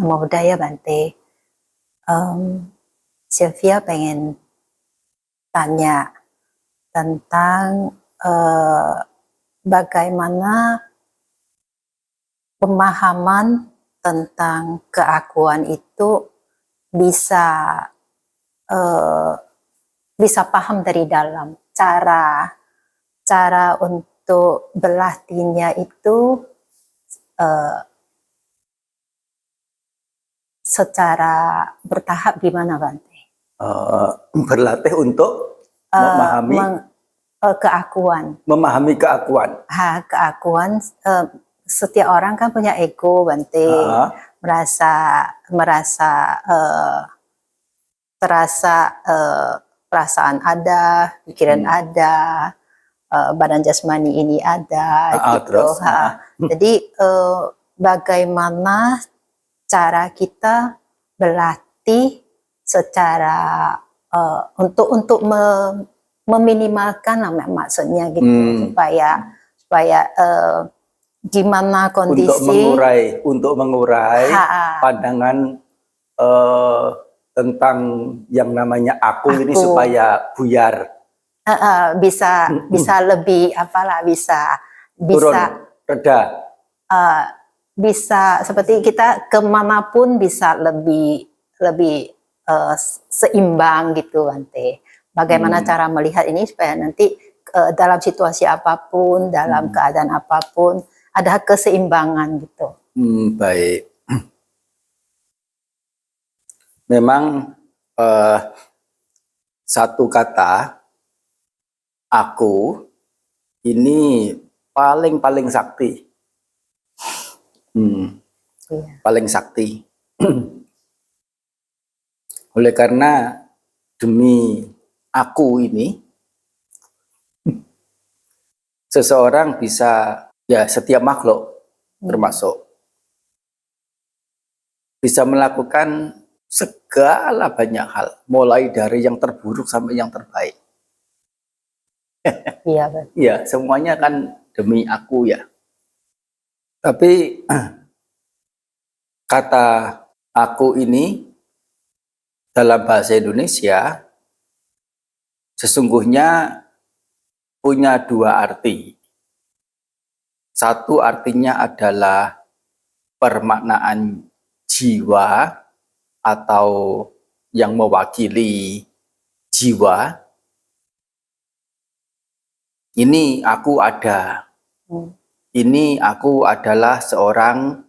Nama budaya Bante. Sylvia pengen tanya tentang bagaimana pemahaman tentang keakuan itu bisa paham dari dalam. Cara untuk berlatihnya itu secara bertahap gimana Bante? Berlatih untuk memahami keakuan. Memahami keakuan. Keakuan. Setiap orang kan punya ego Bante. Terasa perasaan ada, pikiran ada, badan jasmani ini ada, gitu. Jadi bagaimana cara kita berlatih secara untuk meminimalkan maksudnya gitu, supaya gimana kondisi untuk mengurai pandangan tentang yang namanya aku ini supaya buyar, bisa lebih bisa turun, reda, bisa seperti kita kemanapun bisa lebih seimbang gitu Bante. Bagaimana cara melihat ini supaya nanti dalam situasi apapun, dalam keadaan apapun ada keseimbangan gitu. Baik. Memang satu kata aku ini paling sakti. Paling sakti. Oleh karena demi aku ini seseorang bisa, ya setiap makhluk termasuk, bisa melakukan segala banyak hal, mulai dari yang terburuk sampai yang terbaik. Iya, betul. Ya, semuanya kan demi aku ya. Tapi kata aku ini dalam bahasa Indonesia sesungguhnya punya dua arti. Satu artinya adalah permaknaan jiwa atau yang mewakili jiwa. Ini aku ada. Ini aku adalah seorang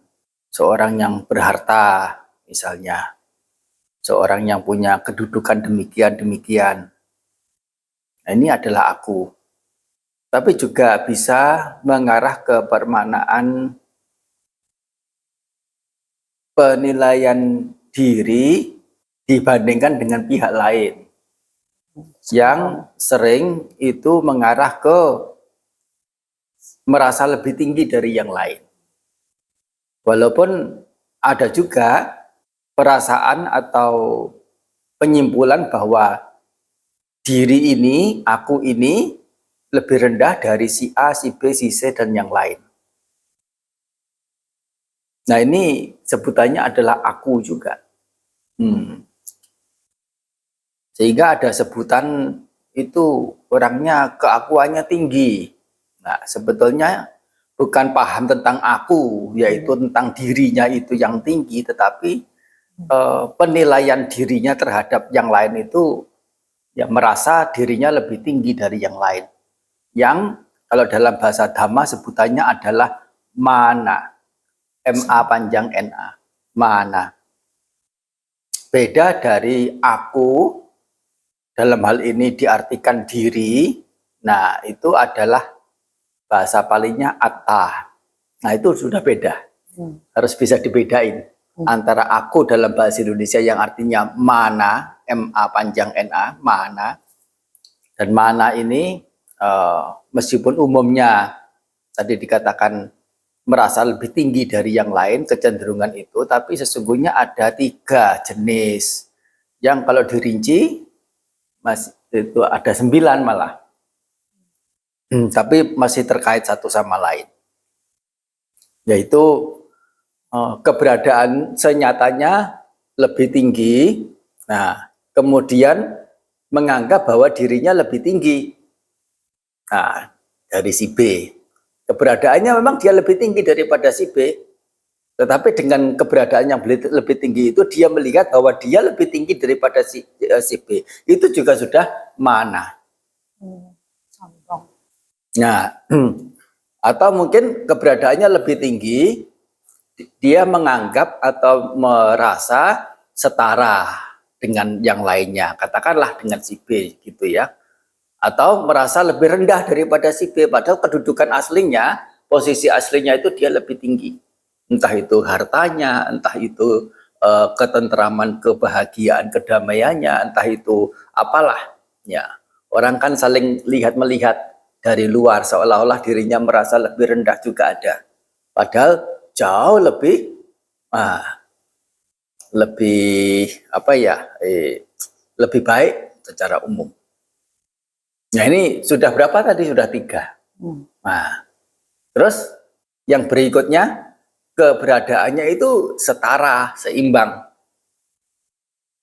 yang berharta misalnya. Seorang yang punya kedudukan demikian. Nah, ini adalah aku. Tapi juga bisa mengarah ke permaknaan penilaian diri dibandingkan dengan pihak lain. Yang sering itu mengarah ke merasa lebih tinggi dari yang lain. Walaupun ada juga perasaan atau penyimpulan bahwa diri ini, aku ini lebih rendah dari si A, si B, si C, dan yang lain. Nah, ini sebutannya adalah aku juga. Sehingga ada sebutan itu orangnya keakuannya tinggi. Nah, sebetulnya bukan paham tentang aku, yaitu tentang dirinya itu yang tinggi, tetapi penilaian dirinya terhadap yang lain itu ya merasa dirinya lebih tinggi dari yang lain. Yang kalau dalam bahasa Dhamma sebutannya adalah mana. MA panjang NA. Mana. Beda dari aku, dalam hal ini diartikan diri. Nah, itu adalah bahasa palingnya atta. Nah, itu sudah beda. Harus bisa dibedain. Antara aku dalam bahasa Indonesia yang artinya mana, MA panjang NA, mana. Dan mana ini meskipun umumnya tadi dikatakan merasa lebih tinggi dari yang lain, kecenderungan itu, tapi sesungguhnya ada 3 jenis. Yang kalau dirinci, itu ada 9 malah. Tapi masih terkait satu sama lain. Yaitu keberadaan senyatanya lebih tinggi. Nah, kemudian menganggap bahwa dirinya lebih tinggi. Nah, dari si B. Keberadaannya memang dia lebih tinggi daripada si B. Tetapi dengan keberadaan yang lebih tinggi itu, dia melihat bahwa dia lebih tinggi daripada si B. Itu juga sudah mana. Sombong. Nah, atau mungkin keberadaannya lebih tinggi, dia menganggap atau merasa setara dengan yang lainnya, katakanlah dengan si B gitu ya, atau merasa lebih rendah daripada si B, padahal kedudukan aslinya, posisi aslinya itu dia lebih tinggi, entah itu hartanya, entah itu ketentraman, kebahagiaan, kedamaiannya, entah itu apalah ya. Orang kan saling lihat-melihat dari luar seolah-olah dirinya merasa lebih rendah juga ada, padahal jauh lebih apa ya, lebih baik secara umum. Nah, ini sudah berapa tadi? Sudah 3. Nah, terus yang berikutnya, keberadaannya itu setara, seimbang,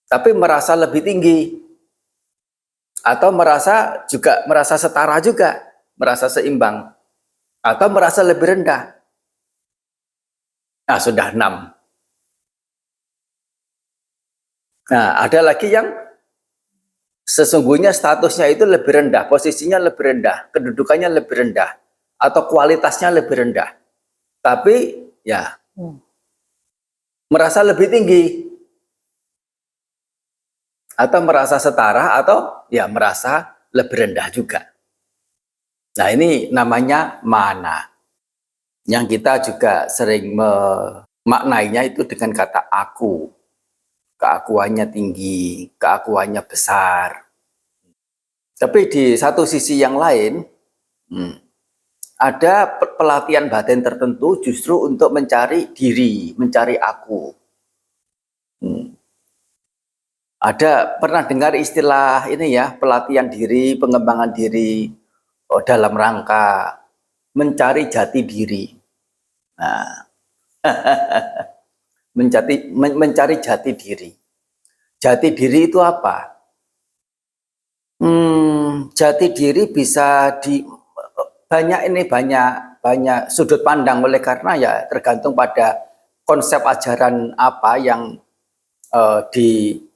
tapi merasa lebih tinggi, atau merasa setara juga, merasa seimbang, atau merasa lebih rendah. Nah, sudah 6. Nah, ada lagi yang sesungguhnya statusnya itu lebih rendah, posisinya lebih rendah, kedudukannya lebih rendah, atau kualitasnya lebih rendah. Tapi ya merasa lebih tinggi, atau merasa setara, atau ya merasa lebih rendah juga. Nah, ini namanya mana. Yang kita juga sering memaknainya itu dengan kata aku. Keakuannya tinggi, keakuannya besar. Tapi di satu sisi yang lain, ada pelatihan batin tertentu justru untuk mencari diri, mencari aku. Ada pernah dengar istilah ini ya, pelatihan diri, pengembangan diri dalam rangka mencari jati diri. Nah, mencari jati diri. Jati diri itu apa? Jati diri bisa banyak sudut pandang, oleh karena ya tergantung pada konsep ajaran apa yang digunakan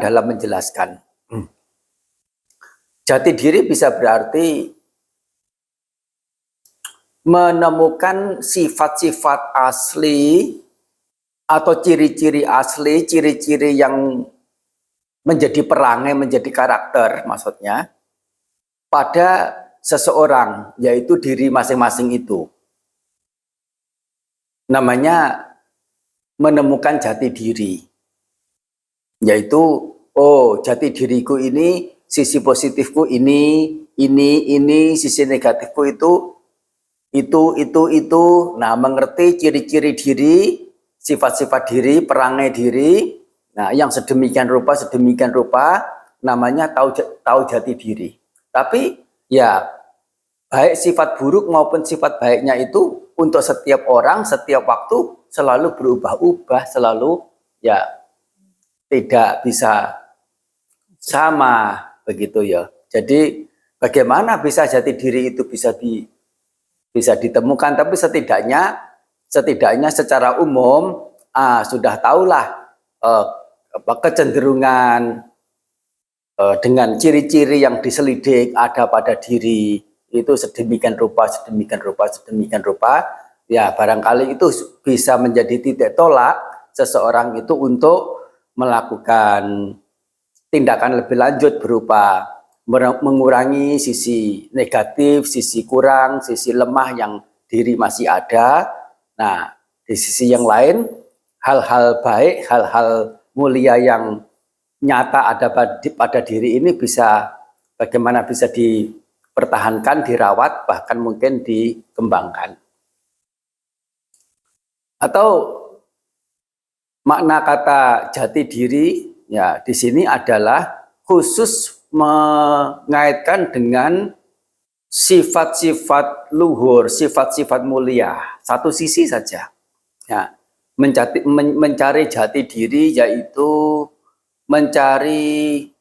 dalam menjelaskan. Jati diri bisa berarti menemukan sifat-sifat asli atau ciri-ciri asli, ciri-ciri yang menjadi perangai, menjadi karakter maksudnya, pada seseorang, yaitu diri masing-masing itu. Namanya menemukan jati diri. Yaitu, oh jati diriku ini, sisi positifku ini, sisi negatifku itu. Nah, mengerti ciri-ciri diri, sifat-sifat diri, perangai diri. Nah, yang sedemikian rupa namanya tahu jati diri. Tapi ya baik sifat buruk maupun sifat baiknya itu untuk setiap orang, setiap waktu selalu berubah-ubah, selalu ya tidak bisa sama begitu ya. Jadi bagaimana bisa jati diri itu bisa ditemukan, tapi setidaknya secara umum sudah tahulah kecenderungan dengan ciri-ciri yang diselidik ada pada diri itu sedemikian rupa, ya barangkali itu bisa menjadi titik tolak seseorang itu untuk melakukan tindakan lebih lanjut berupa mengurangi sisi negatif, sisi kurang, sisi lemah yang diri masih ada. Nah, di sisi yang lain, hal-hal baik, hal-hal mulia yang nyata ada pada diri ini bagaimana bisa dipertahankan, dirawat, bahkan mungkin dikembangkan. Atau makna kata jati diri ya di sini adalah khusus mengaitkan dengan sifat-sifat luhur, sifat-sifat mulia, satu sisi saja. Ya, mencari jati diri yaitu mencari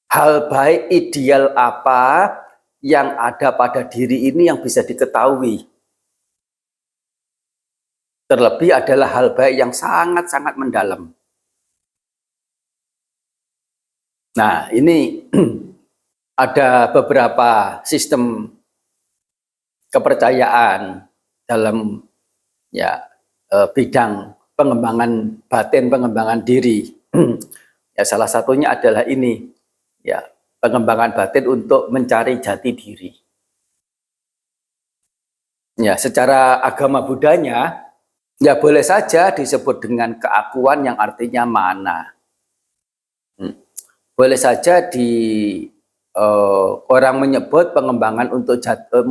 hal baik ideal apa yang ada pada diri ini yang bisa diketahui. Terlebih adalah hal baik yang sangat-sangat mendalam. Nah, ini ada beberapa sistem kepercayaan dalam bidang pengembangan batin, pengembangan diri. Ya, salah satunya adalah ini, ya, pengembangan batin untuk mencari jati diri. Ya, secara agama Buddhanya, ya boleh saja disebut dengan keakuan yang artinya mana. Boleh saja orang menyebut pengembangan untuk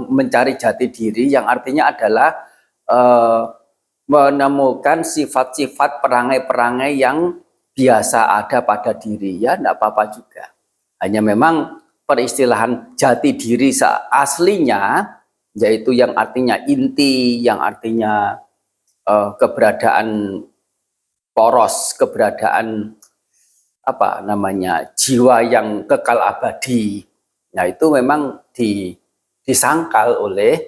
mencari jati diri yang artinya adalah menemukan sifat-sifat perangai-perangai yang biasa ada pada diri, ya tidak apa-apa juga. Hanya memang peristilahan jati diri aslinya, yaitu yang artinya inti, yang artinya keberadaan poros, keberadaan jiwa yang kekal abadi. Nah, itu memang disangkal oleh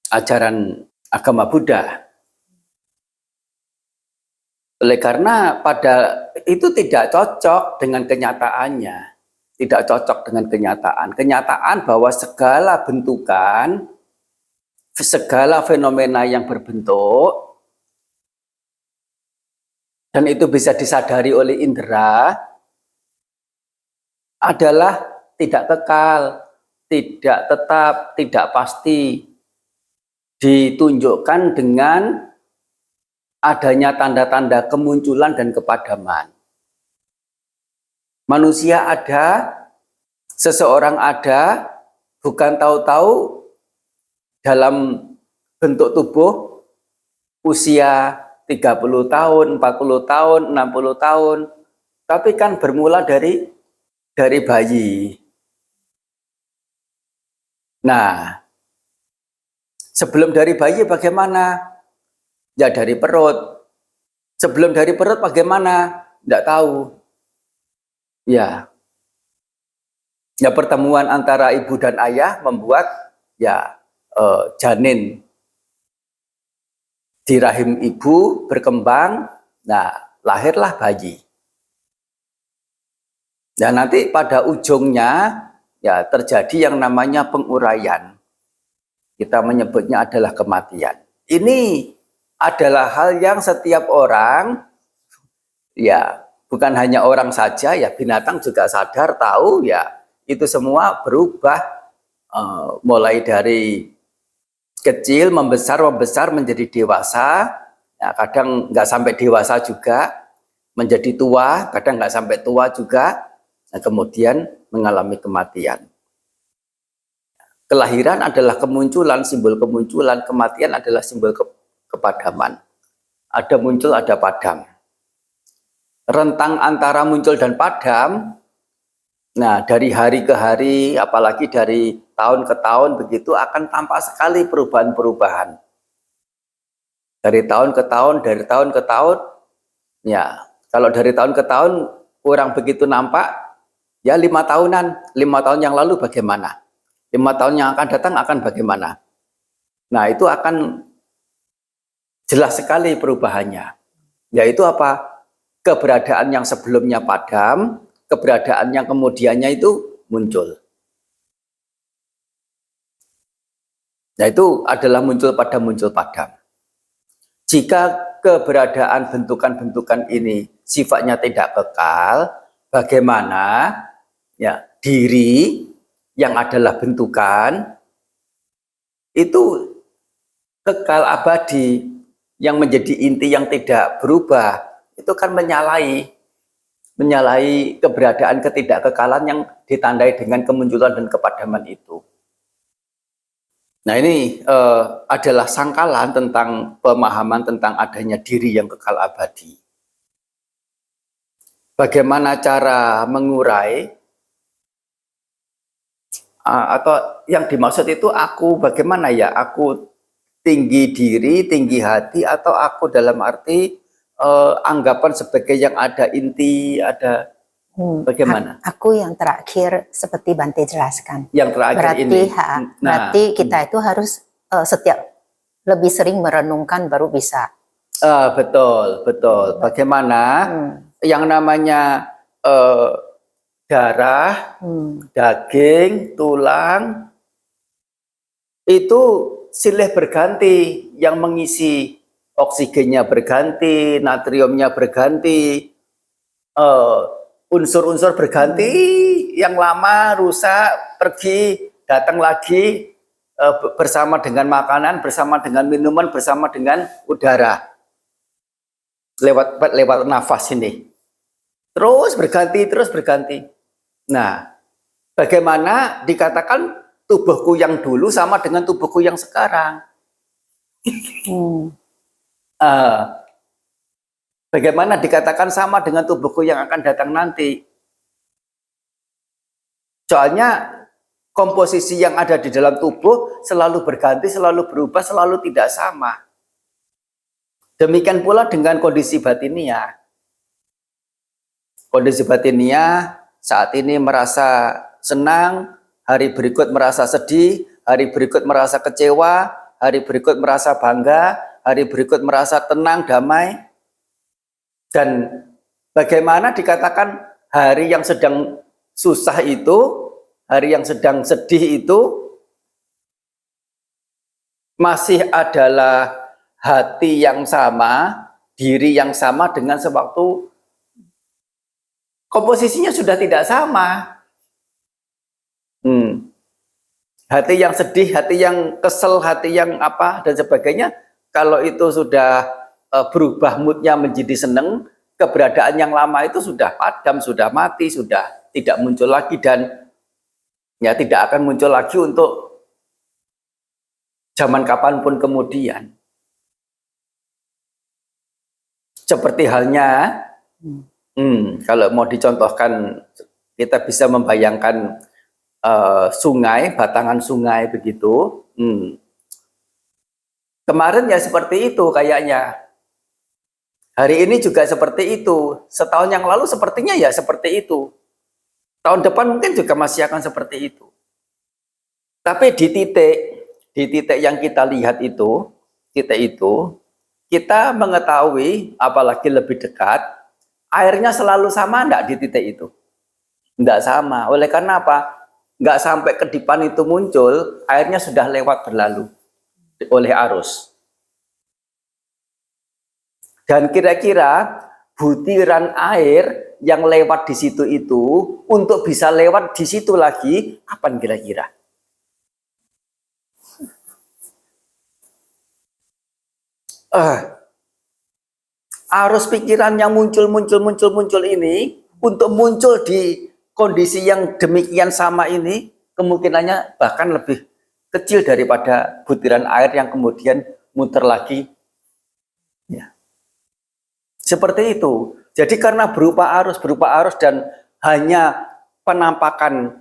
ajaran agama Buddha. Oleh karena itu tidak cocok dengan kenyataannya. Tidak cocok dengan kenyataan. Kenyataan bahwa segala bentukan, segala fenomena yang berbentuk, dan itu bisa disadari oleh indera, adalah tidak kekal, tidak tetap, tidak pasti. Ditunjukkan dengan adanya tanda-tanda kemunculan dan kepadaman. Manusia ada, seseorang ada, bukan tahu-tahu dalam bentuk tubuh usia 30 tahun, 40 tahun, 60 tahun, tapi kan bermula dari bayi. Nah, sebelum dari bayi bagaimana? Ya dari perut. Sebelum dari perut bagaimana? Tidak tahu. Ya pertemuan antara ibu dan ayah membuat janin di rahim ibu berkembang. Nah, lahirlah bayi. Dan nanti pada ujungnya ya terjadi yang namanya penguraian. Kita menyebutnya adalah kematian. Ini adalah hal yang setiap orang, ya bukan hanya orang saja, ya binatang juga sadar, tahu, ya itu semua berubah mulai dari kecil membesar menjadi dewasa. Ya, kadang nggak sampai dewasa juga, menjadi tua, kadang nggak sampai tua juga. Nah, kemudian mengalami kematian. Kelahiran adalah kemunculan, simbol kemunculan. Kematian adalah simbol kepadaman. Ada muncul, ada padam. Rentang antara muncul dan padam, nah dari hari ke hari, apalagi dari tahun ke tahun, begitu akan tampak sekali perubahan-perubahan. Dari tahun ke tahun, ya kalau dari tahun ke tahun kurang begitu nampak, ya 5 tahunan, 5 tahun yang lalu bagaimana? 5 tahun yang akan datang akan bagaimana? Nah, itu akan jelas sekali perubahannya. Yaitu apa? Keberadaan yang sebelumnya padam, keberadaan yang kemudiannya itu muncul. Nah, itu adalah muncul padam. Jika keberadaan bentukan-bentukan ini sifatnya tidak kekal, bagaimana ya diri yang adalah bentukan itu kekal abadi, yang menjadi inti yang tidak berubah, itu kan menyalahi keberadaan ketidakkekalan yang ditandai dengan kemunculan dan kepadaman itu. Nah, ini adalah sangkalan tentang pemahaman tentang adanya diri yang kekal abadi. Bagaimana cara mengurai? atau yang dimaksud itu aku bagaimana ya? Aku tinggi diri, tinggi hati, atau aku dalam arti anggapan sebagai yang ada inti, ada bagaimana? Aku yang terakhir seperti Bante jelaskan. Yang terakhir Berarti, ini. berarti kita itu harus setiap lebih sering merenungkan baru bisa. Betul, betul. Bagaimana yang namanya darah, daging, tulang itu silih berganti, yang mengisi oksigennya berganti, natriumnya berganti, unsur-unsur berganti, yang lama rusak, pergi, datang lagi bersama dengan makanan, bersama dengan minuman, bersama dengan udara, lewat nafas ini. Terus berganti. Nah, bagaimana dikatakan tubuhku yang dulu sama dengan tubuhku yang sekarang? Bagaimana dikatakan sama dengan tubuhku yang akan datang nanti? Soalnya komposisi yang ada di dalam tubuh selalu berganti, selalu berubah, selalu tidak sama. Demikian pula dengan kondisi batiniah. Kondisi batiniah saat ini merasa senang, hari berikut merasa sedih, hari berikut merasa kecewa, hari berikut merasa bangga, hari berikut merasa tenang, damai. Dan bagaimana dikatakan hari yang sedang susah itu, hari yang sedang sedih itu masih adalah hati yang sama, diri yang sama dengan sewaktu komposisinya sudah tidak sama. Hati yang sedih, hati yang kesel, hati yang apa dan sebagainya, kalau itu sudah berubah moodnya menjadi seneng, keberadaan yang lama itu sudah padam, sudah mati, sudah tidak muncul lagi, dan ya tidak akan muncul lagi untuk zaman kapanpun kemudian. Seperti halnya kalau mau dicontohkan, kita bisa membayangkan sungai, batangan sungai begitu. Kemarin ya seperti itu kayaknya. Hari ini juga seperti itu. Setahun yang lalu sepertinya ya seperti itu. Tahun depan mungkin juga masih akan seperti itu. Tapi di titik yang kita lihat itu, kita mengetahui, apalagi lebih dekat, airnya selalu sama enggak di titik itu? Enggak sama. Oleh karena apa? Enggak sampai kedipan itu muncul, airnya sudah lewat berlalu oleh arus. Dan kira-kira butiran air yang lewat di situ itu, untuk bisa lewat di situ lagi, kapan kira-kira? Arus pikiran yang muncul ini, untuk muncul di kondisi yang demikian sama ini, kemungkinannya bahkan lebih kecil daripada butiran air yang kemudian muter lagi. Ya. Seperti itu. Jadi karena berupa arus dan hanya penampakan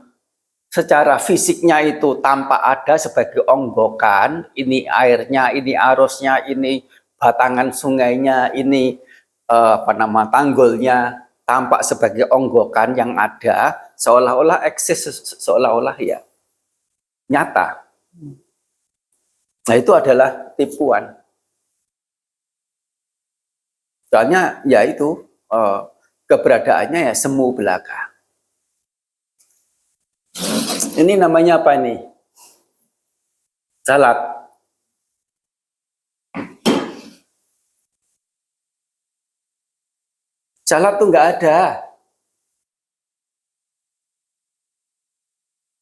secara fisiknya itu tampak ada sebagai onggokan, ini airnya, ini arusnya, ini batangan sungainya, ini tanggulnya, tampak sebagai onggokan yang ada, seolah-olah eksis, seolah-olah ya nyata. Nah, itu adalah tipuan. Soalnya ya itu keberadaannya ya semu belaka. Ini namanya apa ini? Salat. Salat tuh nggak ada.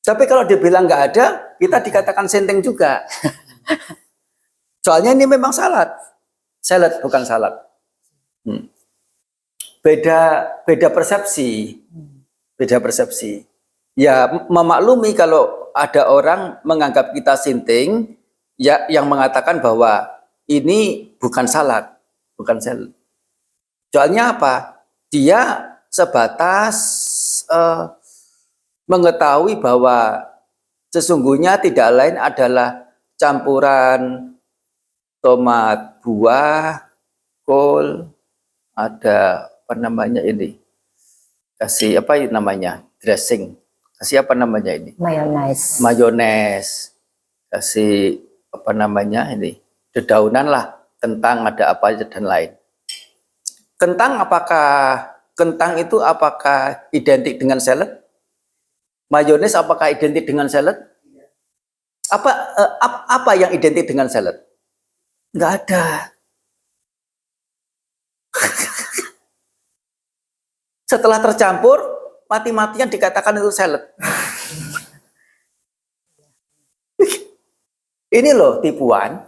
Tapi kalau dibilang nggak ada, kita dikatakan senteng juga. Soalnya ini memang salat. Salat bukan salat. Beda persepsi. Beda persepsi. Ya memaklumi kalau ada orang menganggap kita sinting, ya yang mengatakan bahwa ini bukan salat, bukan salat. Soalnya apa? Dia sebatas mengetahui bahwa sesungguhnya tidak lain adalah campuran tomat buah, kol, ada apa namanya ini, kasih apa namanya, dressing, kasih apa namanya ini, mayones, kasih apa namanya ini, dedaunan lah, kentang ada apa aja dan lain. Kentang itu apakah identik dengan salad? Mayones apakah identik dengan salad? Apa yang identik dengan salad? Nggak ada. Setelah tercampur, mati-matian dikatakan itu salad. Ini loh tipuan.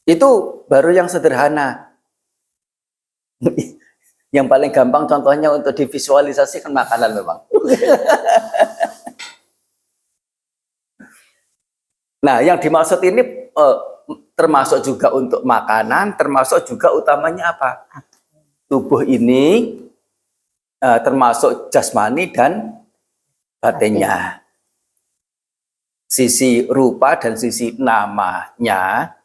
Itu baru yang sederhana. Yang paling gampang contohnya untuk divisualisasikan makanan memang. Nah, yang dimaksud ini termasuk juga untuk makanan, termasuk juga utamanya apa? Tubuh ini termasuk jasmani dan batinnya. Sisi rupa dan sisi namanya.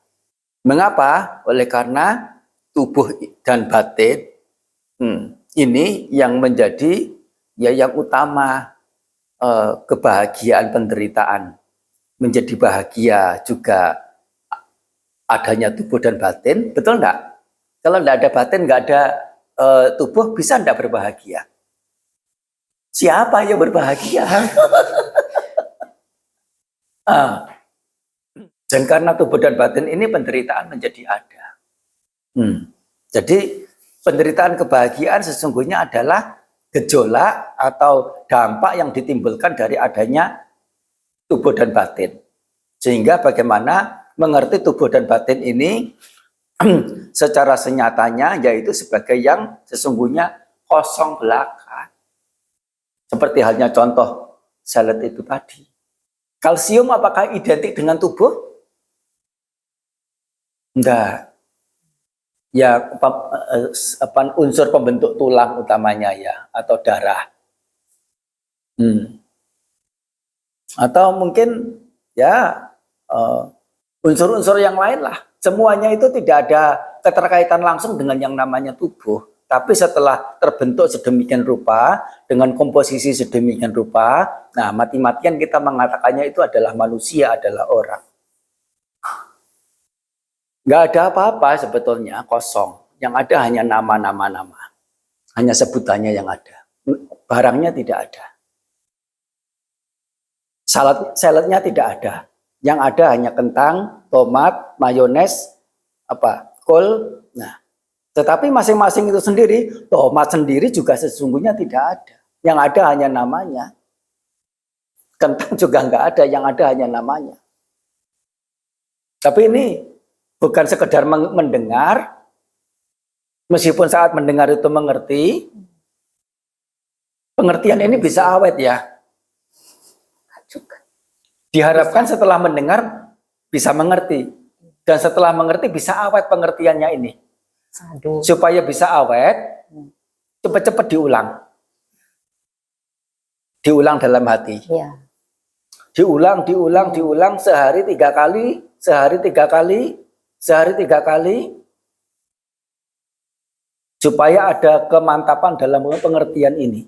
Mengapa? Oleh karena tubuh dan batin ini yang menjadi yang utama, kebahagiaan penderitaan. Menjadi bahagia juga adanya tubuh dan batin, betul enggak? Kalau enggak ada batin, enggak ada tubuh, bisa enggak berbahagia? Siapa yang berbahagia? Dan karena tubuh dan batin ini penderitaan menjadi ada. Jadi penderitaan kebahagiaan sesungguhnya adalah gejolak atau dampak yang ditimbulkan dari adanya tubuh dan batin. Sehingga bagaimana mengerti tubuh dan batin ini secara senyatanya, yaitu sebagai yang sesungguhnya kosong belaka. Seperti halnya contoh salad itu tadi. Kalsium apakah identik dengan tubuh? Enggak. Ya, unsur pembentuk tulang utamanya ya, atau darah. Atau mungkin ya unsur-unsur yang lain lah. Semuanya itu tidak ada keterkaitan langsung dengan yang namanya tubuh. Tapi setelah terbentuk sedemikian rupa, dengan komposisi sedemikian rupa, nah mati-matian kita mengatakannya itu adalah manusia, adalah orang. Nggak ada apa-apa sebetulnya, kosong. Yang ada hanya nama-nama. Hanya sebutannya yang ada. Barangnya tidak ada. Saladnya tidak ada. Yang ada hanya kentang, tomat, mayones, kol. Nah, tetapi masing-masing itu sendiri, tomat sendiri juga sesungguhnya tidak ada. Yang ada hanya namanya. Kentang juga nggak ada, yang ada hanya namanya. Tapi ini bukan sekedar mendengar, meskipun saat mendengar itu mengerti, pengertian ini bisa awet ya. Diharapkan setelah mendengar bisa mengerti, dan setelah mengerti bisa awet pengertiannya ini. Supaya bisa awet, cepat-cepat diulang. Diulang dalam hati. Ya. Diulang, sehari 3 kali, sehari 3 kali, sehari 3 kali, supaya ada kemantapan dalam pengertian ini.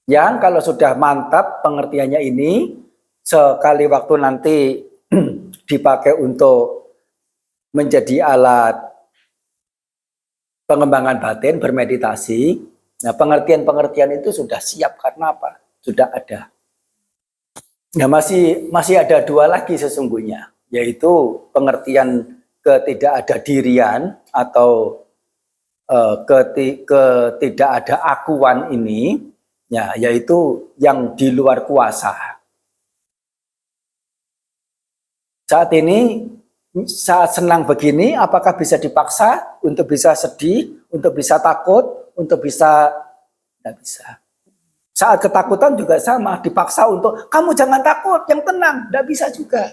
Yang kalau sudah mantap pengertiannya ini, sekali waktu nanti dipakai untuk menjadi alat pengembangan batin, bermeditasi, nah pengertian-pengertian itu sudah siap karena apa? Sudah ada. Nah masih ada 2 lagi sesungguhnya, yaitu pengertian ketidakadadirian atau ketidakada-akuan ini, ya, yaitu yang di luar kuasa. Saat ini, saat senang begini, apakah bisa dipaksa untuk bisa sedih, untuk bisa takut, untuk bisa, tidak bisa. Saat ketakutan juga sama, dipaksa untuk, kamu jangan takut, yang tenang, tidak bisa juga.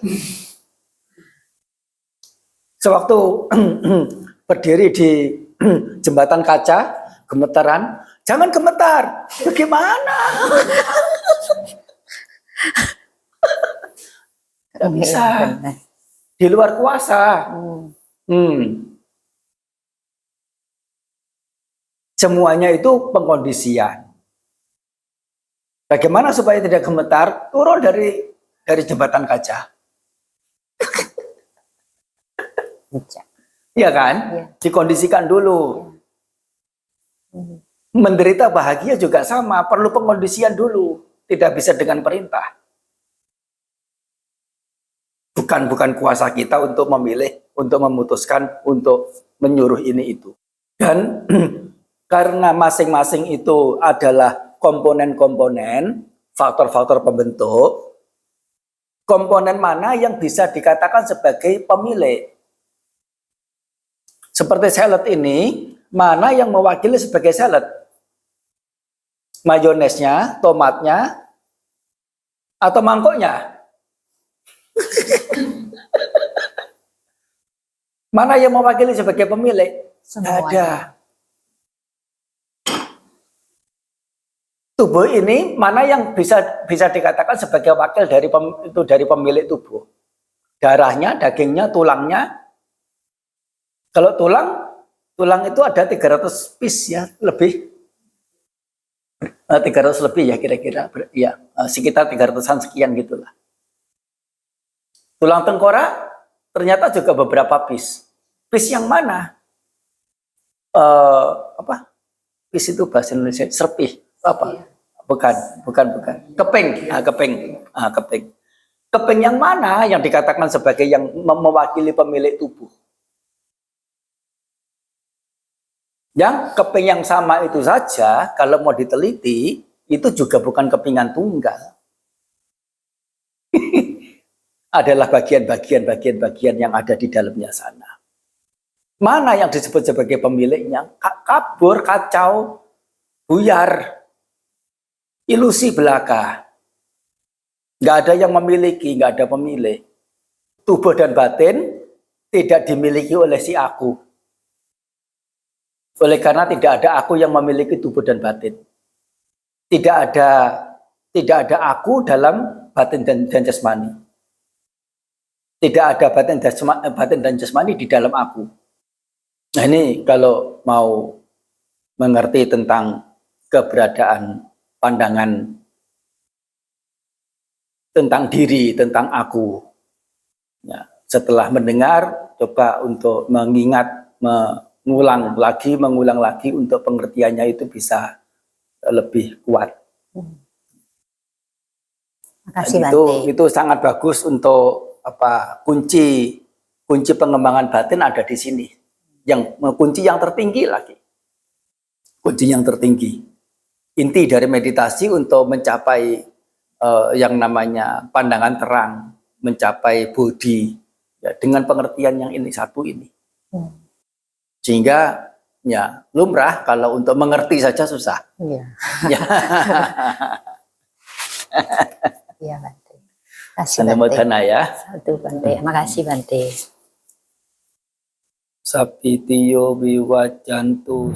Sewaktu berdiri di jembatan kaca, gemetaran, jangan gemetar, bagaimana? Nggak bisa. Iya, benar. Di luar kuasa. Semuanya itu pengkondisian. Bagaimana supaya tidak gemetar? Turun dari jembatan kaca. Bijak. Iya kan? Iya. Dikondisikan dulu. Menderita bahagia juga sama, perlu pengkondisian dulu. Tidak bisa dengan perintah. Bukan kuasa kita untuk memilih, untuk memutuskan, untuk menyuruh ini itu. Dan karena masing-masing itu adalah komponen-komponen, faktor-faktor pembentuk, komponen mana yang bisa dikatakan sebagai pemilik. Seperti salad ini, mana yang mewakili sebagai salad? Mayonesnya, tomatnya, atau mangkoknya? Mana yang mewakili sebagai pemilik? Semuanya. Ada. Tubuh ini mana yang bisa dikatakan sebagai wakil dari pemilik tubuh? Darahnya, dagingnya, tulangnya. Kalau tulang itu ada 300 piece ya, lebih. 300 lebih ya kira-kira. Ya, sekitar 300-an sekian gitulah. Tulang tengkorak ternyata juga beberapa piece. Piece yang mana? Piece itu bahasa Indonesia serpih. Apa? Bukan. Keping. Keping. Keping yang mana yang dikatakan sebagai yang mewakili pemilik tubuh? Yang keping yang sama itu saja, kalau mau diteliti, itu juga bukan kepingan tunggal. Adalah bagian-bagian yang ada di dalamnya sana. Mana yang disebut sebagai pemiliknya? Kabur, kacau, buyar, ilusi belaka. Nggak ada yang memiliki, nggak ada pemilik. Tubuh dan batin tidak dimiliki oleh si aku. Oleh karena tidak ada aku yang memiliki tubuh dan batin. Tidak ada aku dalam batin dan jasmani. Tidak ada batin dan jasmani di dalam aku. Nah ini kalau mau mengerti tentang keberadaan pandangan tentang diri, tentang aku. Ya, setelah mendengar, coba untuk mengingat, mengulang lagi untuk pengertiannya itu bisa lebih kuat. Makasih, Itu sangat bagus untuk kunci pengembangan batin ada di sini. Kunci yang tertinggi lagi. Kunci yang tertinggi. Inti dari meditasi untuk mencapai yang namanya pandangan terang, mencapai bodhi ya, dengan pengertian yang ini satu ini. Sehingga ya lumrah kalau untuk mengerti saja susah. Iya. Ya. Iya, Bante. Kasih Bante. Sanamodana ya. Satu Bante. Makasih Bante. Sapitiyo biwacantu.